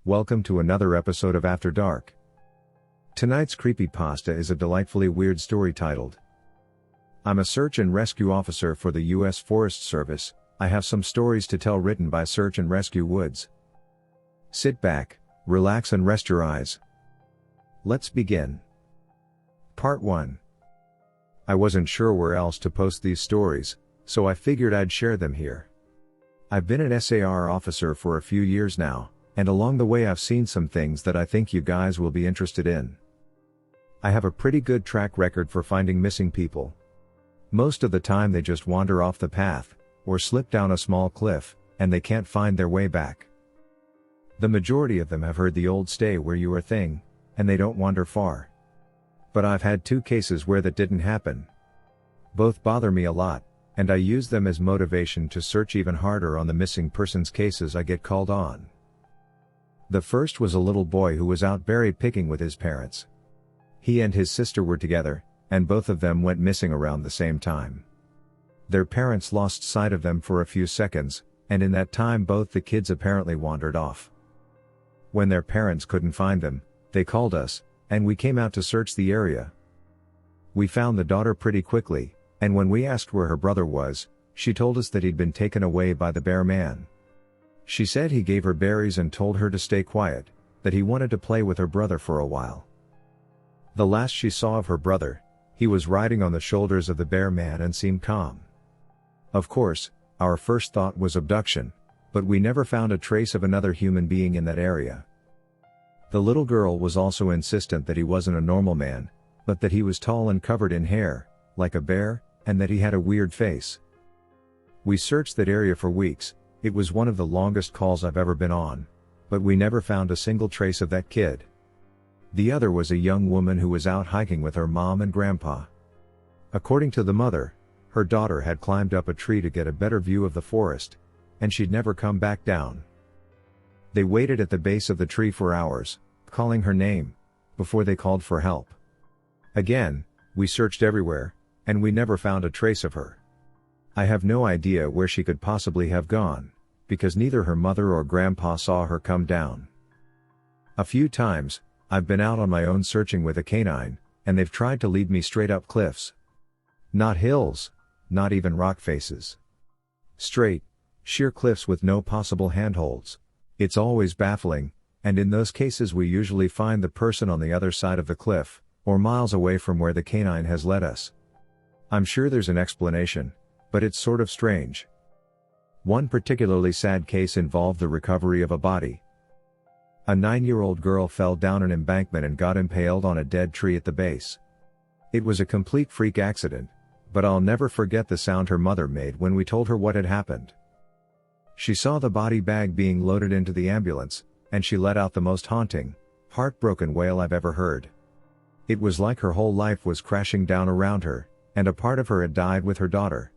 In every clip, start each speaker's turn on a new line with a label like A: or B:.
A: Welcome to another episode of After Dark. Tonight's creepypasta is a delightfully weird story titled, I'm a search and rescue officer for the U.S. Forest Service. I have some stories to tell written by Search and Rescue Woods. Sit back, relax and rest your eyes. Let's begin. Part 1. I wasn't sure where else to post these stories, so I figured I'd share them here. I've been an SAR officer for a few years now, and along the way I've seen some things that I think you guys will be interested in. I have a pretty good track record for finding missing people. Most of the time they just wander off the path, or slip down a small cliff, and they can't find their way back. The majority of them have heard the old stay where you are thing, and they don't wander far. But I've had 2 cases where that didn't happen. Both bother me a lot, and I use them as motivation to search even harder on the missing persons cases I get called on. The first was a little boy who was out berry picking with his parents. He and his sister were together, and both of them went missing around the same time. Their parents lost sight of them for a few seconds, and in that time both the kids apparently wandered off. When their parents couldn't find them, they called us, and we came out to search the area. We found the daughter pretty quickly, and when we asked where her brother was, she told us that he'd been taken away by the bear man. She said he gave her berries and told her to stay quiet, that he wanted to play with her brother for a while. The last she saw of her brother, he was riding on the shoulders of the bear man and seemed calm. Of course, our first thought was abduction, but we never found a trace of another human being in that area. The little girl was also insistent that he wasn't a normal man, but that he was tall and covered in hair, like a bear, and that he had a weird face. We searched that area for weeks. It was one of the longest calls I've ever been on, but we never found a single trace of that kid. The other was a young woman who was out hiking with her mom and grandpa. According to the mother, her daughter had climbed up a tree to get a better view of the forest, and she'd never come back down. They waited at the base of the tree for hours, calling her name, before they called for help. Again, we searched everywhere, and we never found a trace of her. I have no idea where she could possibly have gone, because neither her mother or grandpa saw her come down. A few times, I've been out on my own searching with a canine, and they've tried to lead me straight up cliffs. Not hills, not even rock faces. Straight, sheer cliffs with no possible handholds. It's always baffling, and in those cases we usually find the person on the other side of the cliff, or miles away from where the canine has led us. I'm sure there's an explanation, but it's sort of strange. One particularly sad case involved the recovery of a body. A 9-year-old girl fell down an embankment and got impaled on a dead tree at the base. It was a complete freak accident, but I'll never forget the sound her mother made when we told her what had happened. She saw the body bag being loaded into the ambulance, and she let out the most haunting, heartbroken wail I've ever heard. It was like her whole life was crashing down around her, and a part of her had died with her daughter.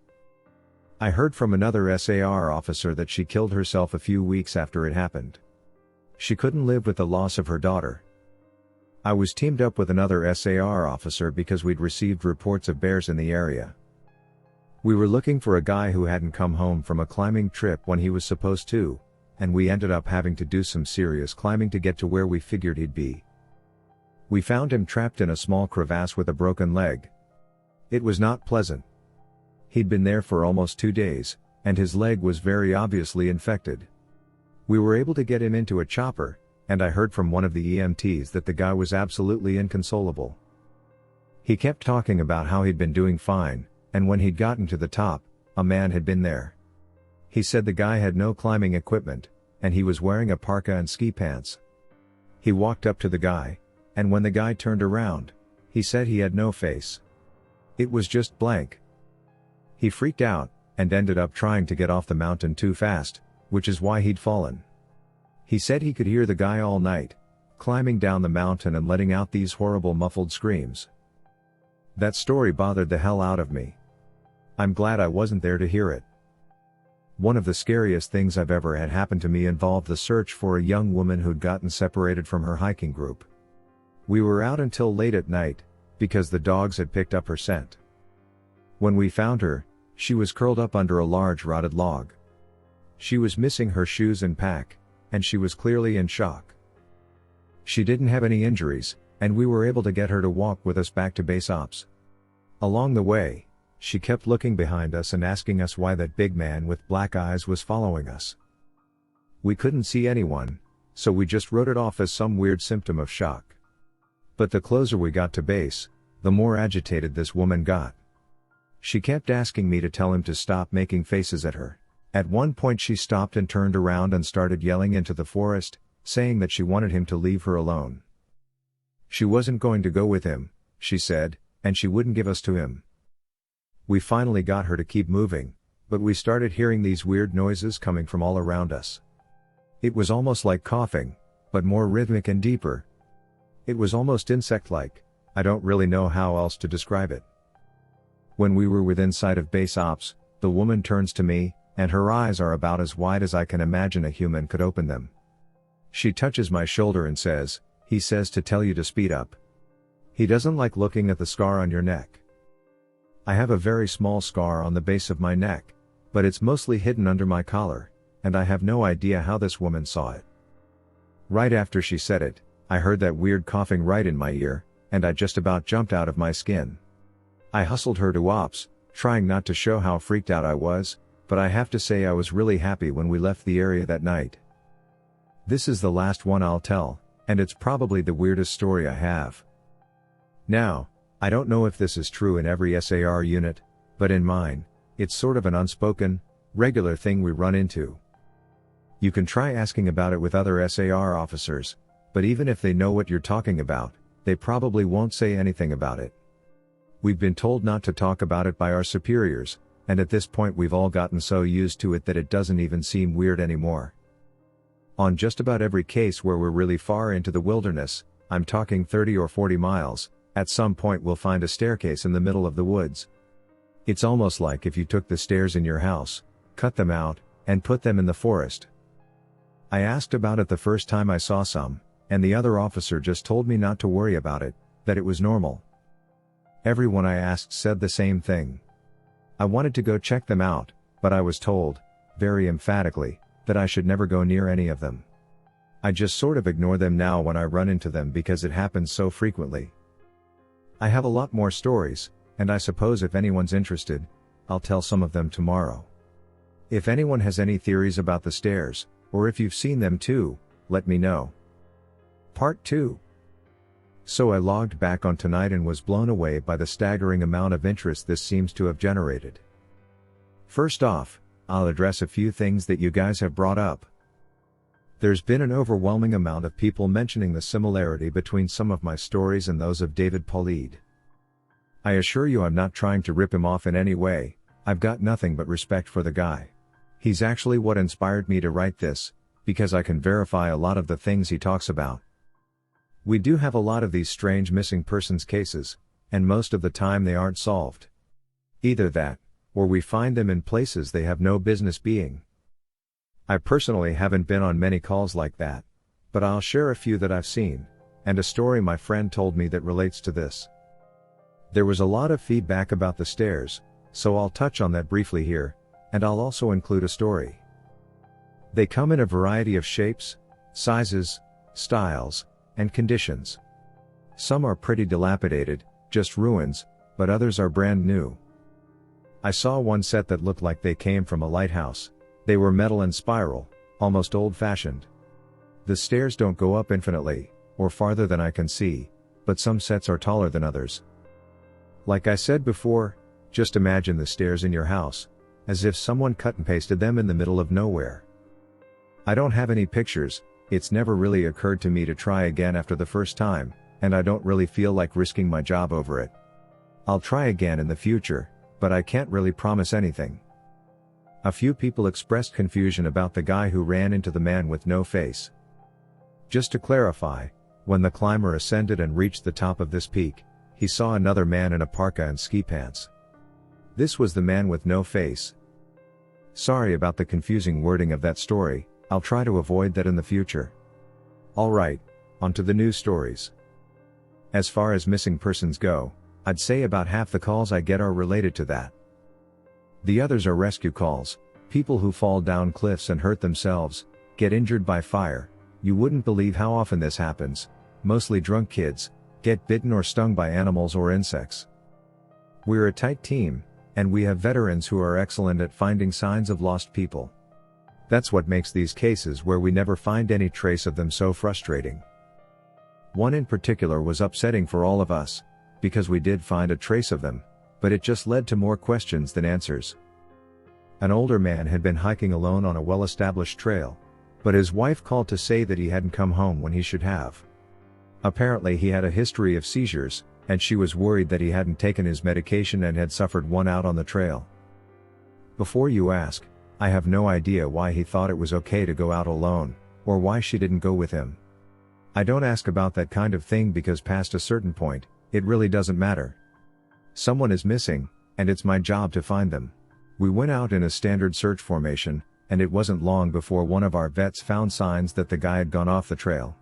A: I heard from another SAR officer that she killed herself a few weeks after it happened. She couldn't live with the loss of her daughter. I was teamed up with another SAR officer because we'd received reports of bears in the area. We were looking for a guy who hadn't come home from a climbing trip when he was supposed to, and we ended up having to do some serious climbing to get to where we figured he'd be. We found him trapped in a small crevasse with a broken leg. It was not pleasant. He'd been there for almost 2 days, and his leg was very obviously infected. We were able to get him into a chopper, and I heard from one of the EMTs that the guy was absolutely inconsolable. He kept talking about how he'd been doing fine, and when he'd gotten to the top, a man had been there. He said the guy had no climbing equipment, and he was wearing a parka and ski pants. He walked up to the guy, and when the guy turned around, he said he had no face. It was just blank. He freaked out, and ended up trying to get off the mountain too fast, which is why he'd fallen. He said he could hear the guy all night, climbing down the mountain and letting out these horrible muffled screams. That story bothered the hell out of me. I'm glad I wasn't there to hear it. One of the scariest things I've ever had happen to me involved the search for a young woman who'd gotten separated from her hiking group. We were out until late at night, because the dogs had picked up her scent. When we found her, she was curled up under a large rotted log. She was missing her shoes and pack, and she was clearly in shock. She didn't have any injuries, and we were able to get her to walk with us back to base ops. Along the way, she kept looking behind us and asking us why that big man with black eyes was following us. We couldn't see anyone, so we just wrote it off as some weird symptom of shock. But the closer we got to base, the more agitated this woman got. She kept asking me to tell him to stop making faces at her. At one point she stopped and turned around and started yelling into the forest, saying that she wanted him to leave her alone. She wasn't going to go with him, she said, and she wouldn't give us to him. We finally got her to keep moving, but we started hearing these weird noises coming from all around us. It was almost like coughing, but more rhythmic and deeper. It was almost insect-like. I don't really know how else to describe it. When we were within sight of base ops, the woman turns to me, and her eyes are about as wide as I can imagine a human could open them. She touches my shoulder and says, "He says to tell you to speed up. He doesn't like looking at the scar on your neck." I have a very small scar on the base of my neck, but it's mostly hidden under my collar, and I have no idea how this woman saw it. Right after she said it, I heard that weird coughing right in my ear, and I just about jumped out of my skin. I hustled her to ops, trying not to show how freaked out I was, but I have to say I was really happy when we left the area that night. This is the last one I'll tell, and it's probably the weirdest story I have. Now, I don't know if this is true in every SAR unit, but in mine, it's sort of an unspoken, regular thing we run into. You can try asking about it with other SAR officers, but even if they know what you're talking about, they probably won't say anything about it. We've been told not to talk about it by our superiors, and at this point we've all gotten so used to it that it doesn't even seem weird anymore. On just about every case where we're really far into the wilderness, I'm talking 30 or 40 miles, at some point we'll find a staircase in the middle of the woods. It's almost like if you took the stairs in your house, cut them out, and put them in the forest. I asked about it the first time I saw some, and the other officer just told me not to worry about it, that it was normal. Everyone I asked said the same thing. I wanted to go check them out, but I was told, very emphatically, that I should never go near any of them. I just sort of ignore them now when I run into them because it happens so frequently. I have a lot more stories, and I suppose if anyone's interested, I'll tell some of them tomorrow. If anyone has any theories about the stairs, or if you've seen them too, let me know. Part 2. So I logged back on tonight and was blown away by the staggering amount of interest this seems to have generated. First off, I'll address a few things that you guys have brought up. There's been an overwhelming amount of people mentioning the similarity between some of my stories and those of David Paulide. I assure you I'm not trying to rip him off in any way, I've got nothing but respect for the guy. He's actually what inspired me to write this, because I can verify a lot of the things he talks about. We do have a lot of these strange missing persons cases, and most of the time they aren't solved. Either that, or we find them in places they have no business being. I personally haven't been on many calls like that, but I'll share a few that I've seen, and a story my friend told me that relates to this. There was a lot of feedback about the stairs, so I'll touch on that briefly here, and I'll also include a story. They come in a variety of shapes, sizes, styles, and conditions. Some are pretty dilapidated, just ruins, but others are brand new. I saw one set that looked like they came from a lighthouse. They were metal and spiral, almost old-fashioned. The stairs don't go up infinitely, or farther than I can see, but some sets are taller than others. Like I said before, just imagine the stairs in your house, as if someone cut and pasted them in the middle of nowhere. I don't have any pictures, it's never really occurred to me to try again after the first time, and I don't really feel like risking my job over it. I'll try again in the future, but I can't really promise anything. A few people expressed confusion about the guy who ran into the man with no face. Just to clarify, when the climber ascended and reached the top of this peak, he saw another man in a parka and ski pants. This was the man with no face. Sorry about the confusing wording of that story, I'll try to avoid that in the future. Alright, on to the news stories. As far as missing persons go, I'd say about half the calls I get are related to that. The others are rescue calls, people who fall down cliffs and hurt themselves, get injured by fire, You wouldn't believe how often this happens. Mostly drunk kids get bitten or stung by animals or insects. We're a tight team, and we have veterans who are excellent at finding signs of lost people. That's what makes these cases where we never find any trace of them so frustrating. One in particular was upsetting for all of us, because we did find a trace of them, but it just led to more questions than answers. An older man had been hiking alone on a well-established trail, but his wife called to say that he hadn't come home when he should have. Apparently he had a history of seizures, and she was worried that he hadn't taken his medication and had suffered one out on the trail. Before you ask, I have no idea why he thought it was okay to go out alone, or why she didn't go with him. I don't ask about that kind of thing because past a certain point, it really doesn't matter. Someone is missing, and it's my job to find them. We went out in a standard search formation, and it wasn't long before one of our vets found signs that the guy had gone off the trail.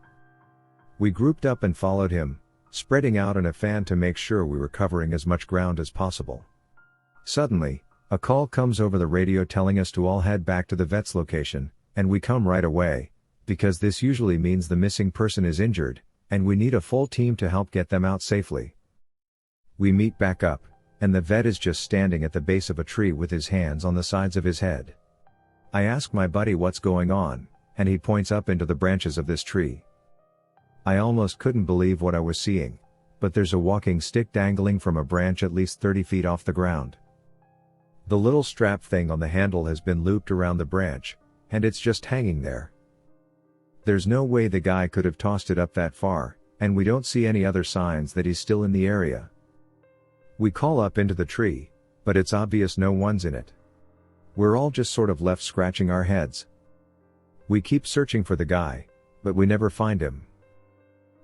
A: We grouped up and followed him, spreading out in a fan to make sure we were covering as much ground as possible. Suddenly, a call comes over the radio telling us to all head back to the vet's location, and we come right away, because this usually means the missing person is injured, and we need a full team to help get them out safely. We meet back up, and the vet is just standing at the base of a tree with his hands on the sides of his head. I ask my buddy what's going on, and he points up into the branches of this tree. I almost couldn't believe what I was seeing, but there's a walking stick dangling from a branch at least 30 feet off the ground. The little strap thing on the handle has been looped around the branch, and it's just hanging there. There's no way the guy could have tossed it up that far, and we don't see any other signs that he's still in the area. We call up into the tree, but it's obvious no one's in it. We're all just sort of left scratching our heads. We keep searching for the guy, but we never find him.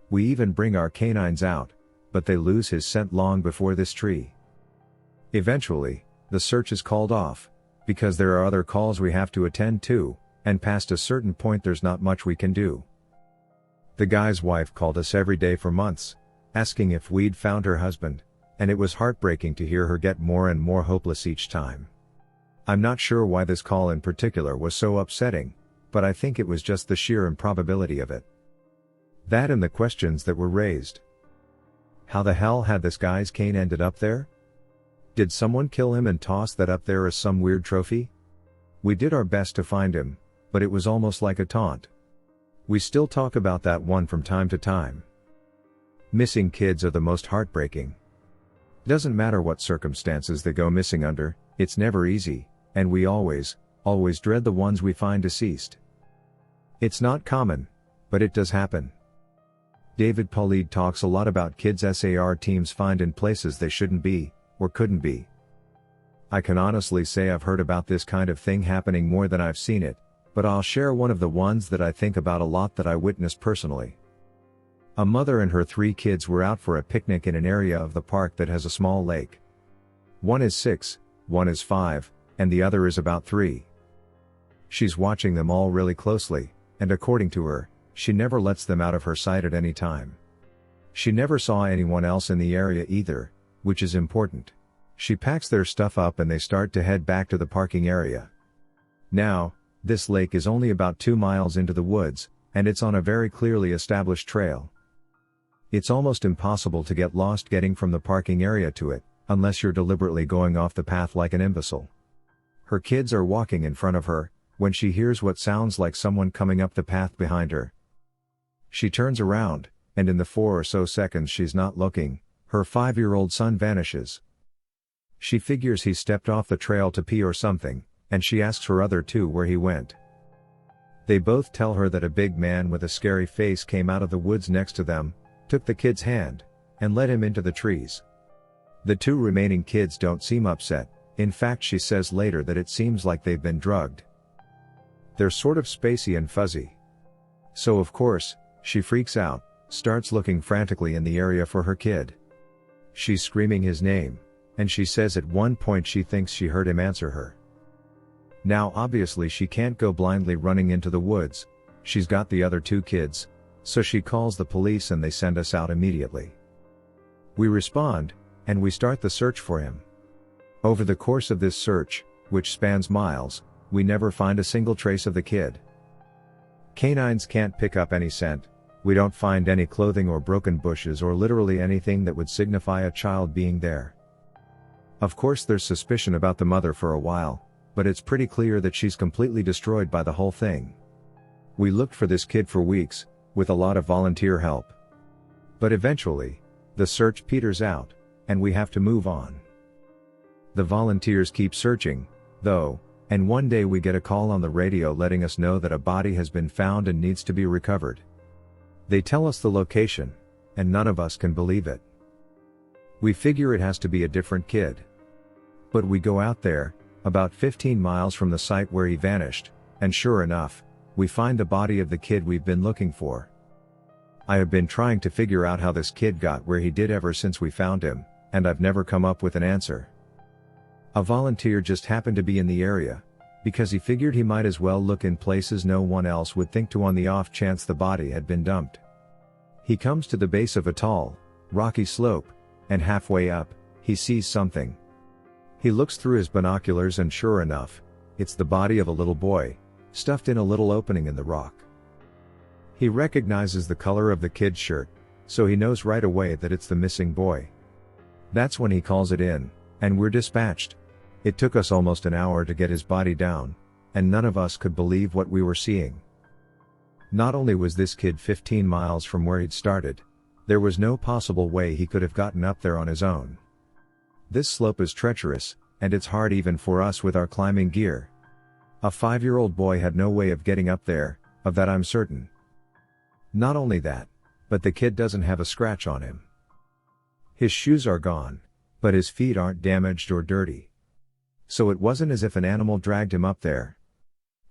A: We even bring our canines out, but they lose his scent long before this tree. Eventually, the search is called off, because there are other calls we have to attend to, and past a certain point there's not much we can do. The guy's wife called us every day for months, asking if we'd found her husband, and it was heartbreaking to hear her get more and more hopeless each time. I'm not sure why this call in particular was so upsetting, but I think it was just the sheer improbability of it. That and the questions that were raised. How the hell had this guy's cane ended up there? Did someone kill him and toss that up there as some weird trophy? We did our best to find him, but it was almost like a taunt. We still talk about that one from time to time. Missing kids are the most heartbreaking. Doesn't matter what circumstances they go missing under, it's never easy, and we always dread the ones we find deceased. It's not common, but it does happen. David Polide talks a lot about kids SAR teams find in places they shouldn't be, or couldn't be. I can honestly say I've heard about this kind of thing happening more than I've seen it, but I'll share one of the ones that I think about a lot that I witnessed personally. A mother and her 3 kids were out for a picnic in an area of the park that has a small lake. One is 6, one is 5, and the other is about 3. She's watching them all really closely, and according to her, she never lets them out of her sight at any time. She never saw anyone else in the area either, which is important. She packs their stuff up and they start to head back to the parking area. Now, this lake is only about 2 miles into the woods, and it's on a very clearly established trail. It's almost impossible to get lost getting from the parking area to it, unless you're deliberately going off the path like an imbecile. Her kids are walking in front of her, when she hears what sounds like someone coming up the path behind her. She turns around, and in the 4 or so seconds she's not looking, her 5-year-old son vanishes. She figures he stepped off the trail to pee or something, and she asks her other 2 where he went. They both tell her that a big man with a scary face came out of the woods next to them, took the kid's hand, and led him into the trees. The 2 remaining kids don't seem upset. In fact, she says later that it seems like they've been drugged. They're sort of spacey and fuzzy. So of course, she freaks out, starts looking frantically in the area for her kid. She's screaming his name, and she says at one point she thinks she heard him answer her. Now obviously she can't go blindly running into the woods, she's got the other 2 kids, so she calls the police and they send us out immediately. We respond, and we start the search for him. Over the course of this search, which spans miles, we never find a single trace of the kid. Canines can't pick up any scent. We don't find any clothing or broken bushes or literally anything that would signify a child being there. Of course there's suspicion about the mother for a while, but it's pretty clear that she's completely destroyed by the whole thing. We looked for this kid for weeks, with a lot of volunteer help. But eventually, the search peters out, and we have to move on. The volunteers keep searching, though, and one day we get a call on the radio letting us know that a body has been found and needs to be recovered. They tell us the location, and none of us can believe it. We figure it has to be a different kid. But we go out there, about 15 miles from the site where he vanished, and sure enough, we find the body of the kid we've been looking for. I have been trying to figure out how this kid got where he did ever since we found him, and I've never come up with an answer. A volunteer just happened to be in the area, because he figured he might as well look in places no one else would think to on the off chance the body had been dumped. He comes to the base of a tall, rocky slope, and halfway up, he sees something. He looks through his binoculars and sure enough, it's the body of a little boy, stuffed in a little opening in the rock. He recognizes the color of the kid's shirt, so he knows right away that it's the missing boy. That's when he calls it in, and we're dispatched. It took us almost an hour to get his body down, and none of us could believe what we were seeing. Not only was this kid 15 miles from where he'd started, there was no possible way he could have gotten up there on his own. This slope is treacherous, and it's hard even for us with our climbing gear. A 5-year-old boy had no way of getting up there, of that I'm certain. Not only that, but the kid doesn't have a scratch on him. His shoes are gone, but his feet aren't damaged or dirty. So it wasn't as if an animal dragged him up there.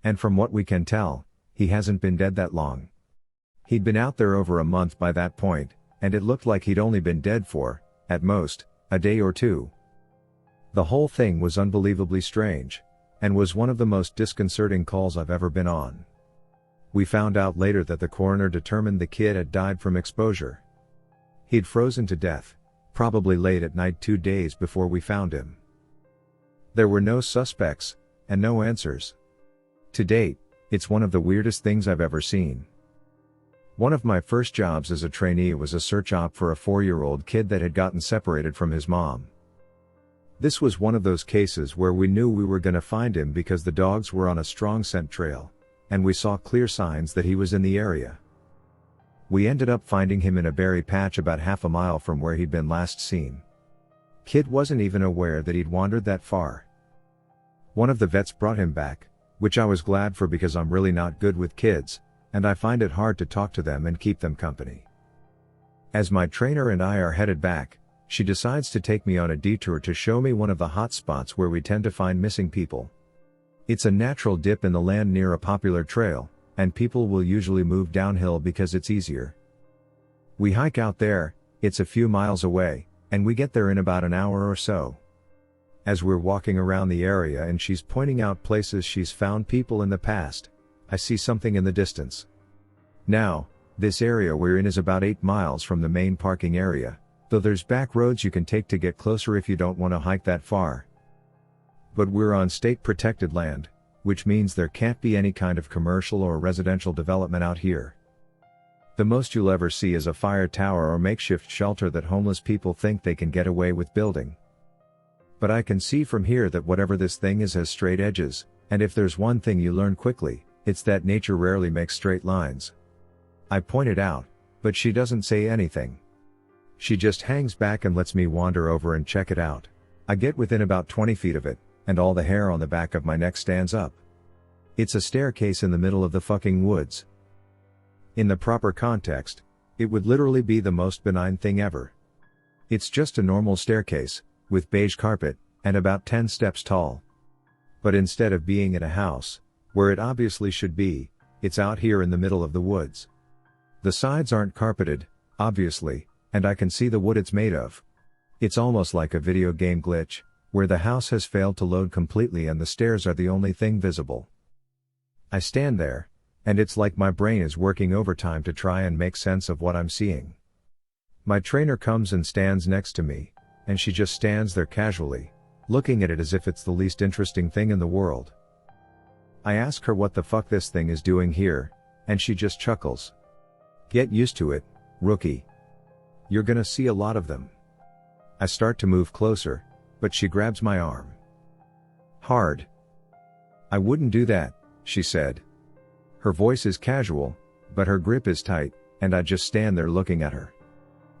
A: And from what we can tell, he hasn't been dead that long. He'd been out there over a month by that point, and it looked like he'd only been dead for, at most, a day or two. The whole thing was unbelievably strange, and was one of the most disconcerting calls I've ever been on. We found out later that the coroner determined the kid had died from exposure. He'd frozen to death, probably late at night 2 days before we found him. There were no suspects, and no answers. To date, it's one of the weirdest things I've ever seen. One of my first jobs as a trainee was a search op for a 4-year-old kid that had gotten separated from his mom. This was one of those cases where we knew we were gonna find him because the dogs were on a strong scent trail, and we saw clear signs that he was in the area. We ended up finding him in a berry patch about half a mile from where he'd been last seen. Kid wasn't even aware that he'd wandered that far. One of the vets brought him back, which I was glad for because I'm really not good with kids, and I find it hard to talk to them and keep them company. As my trainer and I are headed back, she decides to take me on a detour to show me one of the hot spots where we tend to find missing people. It's a natural dip in the land near a popular trail, and people will usually move downhill because it's easier. We hike out there, it's a few miles away, and we get there in about an hour or so. As we're walking around the area and she's pointing out places she's found people in the past, I see something in the distance. Now, this area we're in is about 8 miles from the main parking area, though there's back roads you can take to get closer if you don't want to hike that far. But we're on state protected land, which means there can't be any kind of commercial or residential development out here. The most you'll ever see is a fire tower or makeshift shelter that homeless people think they can get away with building. But I can see from here that whatever this thing is has straight edges, and if there's one thing you learn quickly, it's that nature rarely makes straight lines. I point it out, but she doesn't say anything. She just hangs back and lets me wander over and check it out. I get within about 20 feet of it, and all the hair on the back of my neck stands up. It's a staircase in the middle of the fucking woods. In the proper context, it would literally be the most benign thing ever. It's just a normal staircase, with beige carpet, and about 10 steps tall. But instead of being in a house, where it obviously should be, it's out here in the middle of the woods. The sides aren't carpeted, obviously, and I can see the wood it's made of. It's almost like a video game glitch, where the house has failed to load completely and the stairs are the only thing visible. I stand there, and it's like my brain is working overtime to try and make sense of what I'm seeing. My trainer comes and stands next to me, and she just stands there casually, looking at it as if it's the least interesting thing in the world. I ask her what the fuck this thing is doing here, and she just chuckles. Get used to it, rookie. You're gonna see a lot of them. I start to move closer, but she grabs my arm. Hard. I wouldn't do that, she said. Her voice is casual, but her grip is tight, and I just stand there looking at her.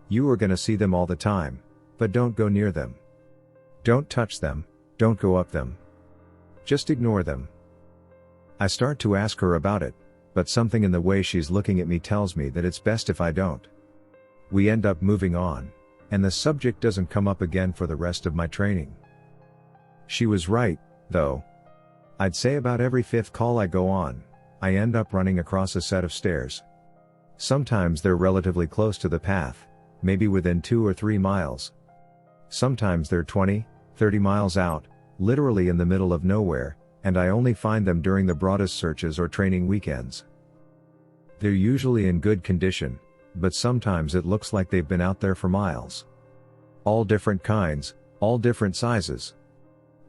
A: You are gonna see them all the time, but don't go near them. Don't touch them, don't go up them. Just ignore them. I start to ask her about it, but something in the way she's looking at me tells me that it's best if I don't. We end up moving on, and the subject doesn't come up again for the rest of my training. She was right, though. I'd say about every fifth call I go on, I end up running across a set of stairs. Sometimes they're relatively close to the path, maybe within 2 or 3 miles. Sometimes they're 20, 30 miles out, literally in the middle of nowhere, and I only find them during the broadest searches or training weekends. They're usually in good condition, but sometimes it looks like they've been out there for miles. All different kinds, all different sizes.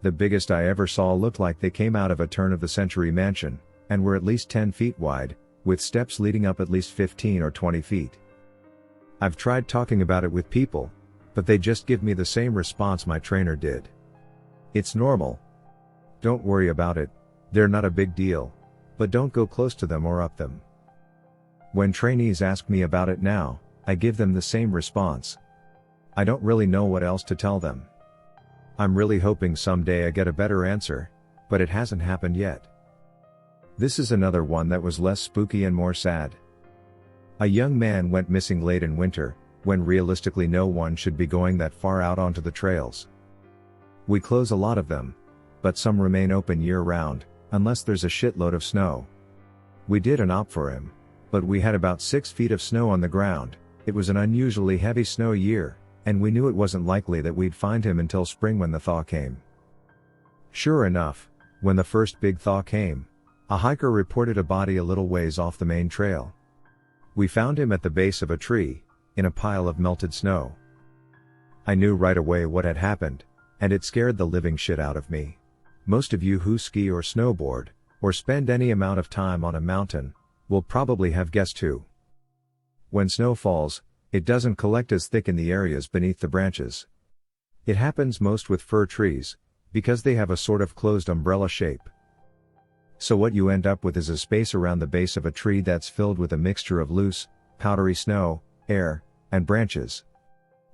A: The biggest I ever saw looked like they came out of a turn-of-the-century mansion, and were at least 10 feet wide, with steps leading up at least 15 or 20 feet. I've tried talking about it with people, but they just give me the same response my trainer did. It's normal. Don't worry about it, they're not a big deal, but don't go close to them or up them. When trainees ask me about it now, I give them the same response. I don't really know what else to tell them. I'm really hoping someday I get a better answer, but it hasn't happened yet. This is another one that was less spooky and more sad. A young man went missing late in winter, when realistically no one should be going that far out onto the trails. We close a lot of them, but some remain open year-round, unless there's a shitload of snow. We did an op for him, but we had about 6 feet of snow on the ground. It was an unusually heavy snow year, and we knew it wasn't likely that we'd find him until spring when the thaw came. Sure enough, when the first big thaw came, a hiker reported a body a little ways off the main trail. We found him at the base of a tree, in a pile of melted snow. I knew right away what had happened, and it scared the living shit out of me. Most of you who ski or snowboard, or spend any amount of time on a mountain, will probably have guessed too. When snow falls, it doesn't collect as thick in the areas beneath the branches. It happens most with fir trees, because they have a sort of closed umbrella shape. So what you end up with is a space around the base of a tree that's filled with a mixture of loose, powdery snow, air, and branches.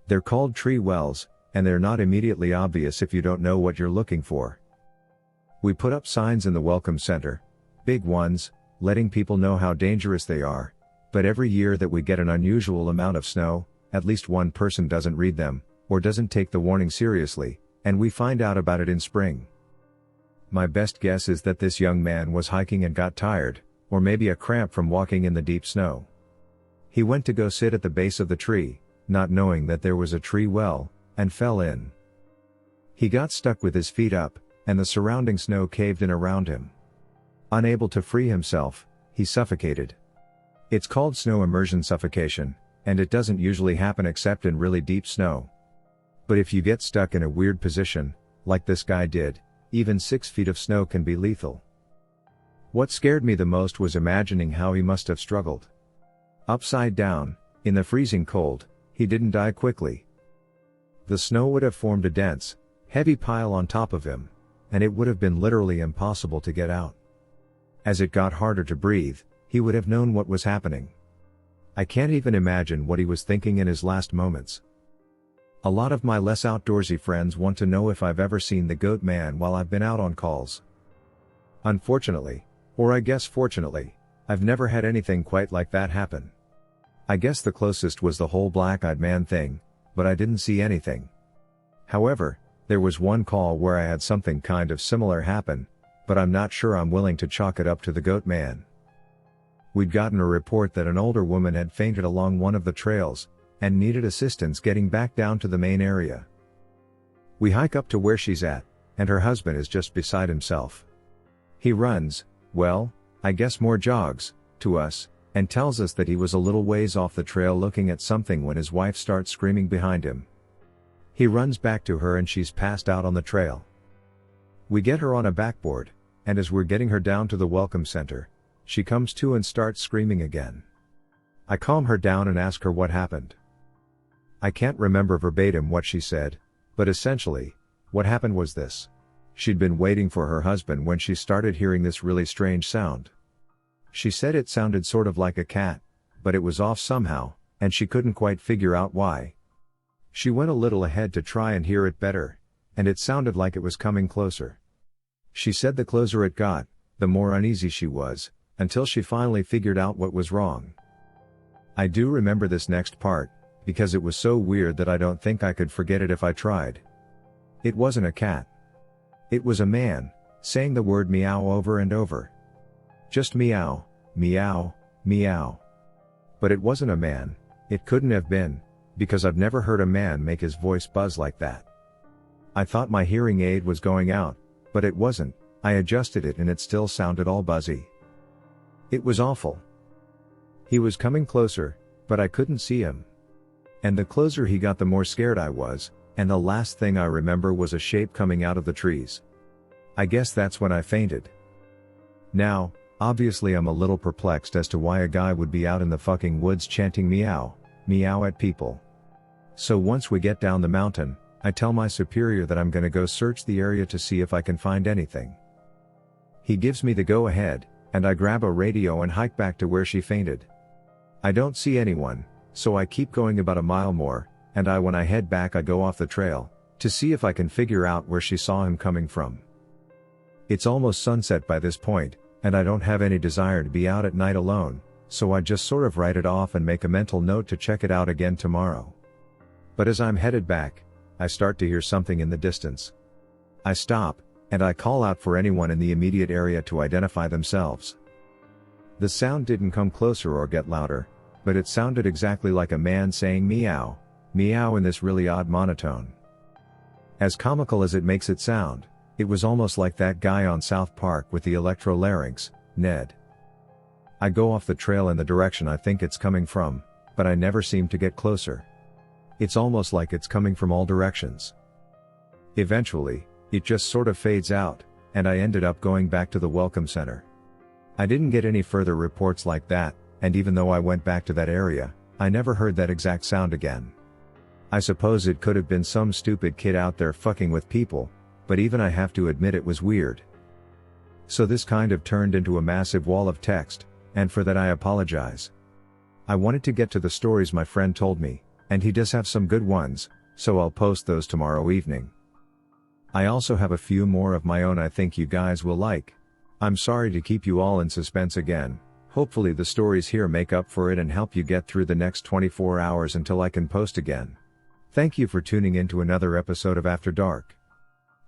A: They're called tree wells, and they're not immediately obvious if you don't know what you're looking for. We put up signs in the welcome center, big ones, letting people know how dangerous they are, but every year that we get an unusual amount of snow, at least one person doesn't read them, or doesn't take the warning seriously, and we find out about it in spring. My best guess is that this young man was hiking and got tired, or maybe a cramp from walking in the deep snow. He went to go sit at the base of the tree, not knowing that there was a tree well, and fell in. He got stuck with his feet up, and the surrounding snow caved in around him. Unable to free himself, he suffocated. It's called snow immersion suffocation, and it doesn't usually happen except in really deep snow. But if you get stuck in a weird position, like this guy did, even 6 feet of snow can be lethal. What scared me the most was imagining how he must have struggled. Upside down, in the freezing cold, he didn't die quickly. The snow would have formed a dense, heavy pile on top of him, and it would have been literally impossible to get out. As it got harder to breathe, he would have known what was happening. I can't even imagine what he was thinking in his last moments. A lot of my less outdoorsy friends want to know if I've ever seen the goat man while I've been out on calls. Unfortunately, or I guess fortunately, I've never had anything quite like that happen. I guess the closest was the whole black-eyed man thing, but I didn't see anything. However, there was one call where I had something kind of similar happen, but I'm not sure I'm willing to chalk it up to the goat man. We'd gotten a report that an older woman had fainted along one of the trails, and needed assistance getting back down to the main area. We hike up to where she's at, and her husband is just beside himself. He runs, well, I guess more jogs, to us, and tells us that he was a little ways off the trail looking at something when his wife starts screaming behind him. He runs back to her and she's passed out on the trail. We get her on a backboard, and as we're getting her down to the welcome center, she comes to and starts screaming again. I calm her down and ask her what happened. I can't remember verbatim what she said, but essentially, what happened was this. She'd been waiting for her husband when she started hearing this really strange sound. She said it sounded sort of like a cat, but it was off somehow, and she couldn't quite figure out why. She went a little ahead to try and hear it better, and it sounded like it was coming closer. She said the closer it got, the more uneasy she was, until she finally figured out what was wrong. I do remember this next part, because it was so weird that I don't think I could forget it if I tried. It wasn't a cat. It was a man, saying the word meow over and over. Just meow, meow, meow. But it wasn't a man, it couldn't have been, because I've never heard a man make his voice buzz like that. I thought my hearing aid was going out, but it wasn't. I adjusted it and it still sounded all buzzy. It was awful. He was coming closer, but I couldn't see him. And the closer he got, the more scared I was, and the last thing I remember was a shape coming out of the trees. I guess that's when I fainted. Now, obviously I'm a little perplexed as to why a guy would be out in the fucking woods chanting meow, meow at people. So once we get down the mountain, I tell my superior that I'm gonna go search the area to see if I can find anything. He gives me the go ahead, and I grab a radio and hike back to where she fainted. I don't see anyone, so I keep going about a mile more, and when I head back I go off the trail, to see if I can figure out where she saw him coming from. It's almost sunset by this point, and I don't have any desire to be out at night alone, so I just sort of write it off and make a mental note to check it out again tomorrow. But as I'm headed back, I start to hear something in the distance. I stop, and I call out for anyone in the immediate area to identify themselves. The sound didn't come closer or get louder, but it sounded exactly like a man saying meow, meow in this really odd monotone. As comical as it makes it sound, it was almost like that guy on South Park with the electrolarynx, Ned. I go off the trail in the direction I think it's coming from, but I never seem to get closer. It's almost like it's coming from all directions. Eventually, it just sort of fades out, and I ended up going back to the Welcome Center. I didn't get any further reports like that, and even though I went back to that area, I never heard that exact sound again. I suppose it could have been some stupid kid out there fucking with people, but even I have to admit it was weird. So this kind of turned into a massive wall of text, and for that I apologize. I wanted to get to the stories my friend told me, and he does have some good ones, so I'll post those tomorrow evening. I also have a few more of my own I think you guys will like. I'm sorry to keep you all in suspense again. Hopefully the stories here make up for it and help you get through the next 24 hours until I can post again. Thank you for tuning in to another episode of After Dark.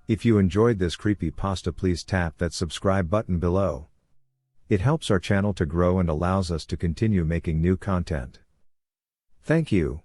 A: If you enjoyed this creepypasta, please tap that subscribe button below. It helps our channel to grow and allows us to continue making new content. Thank you.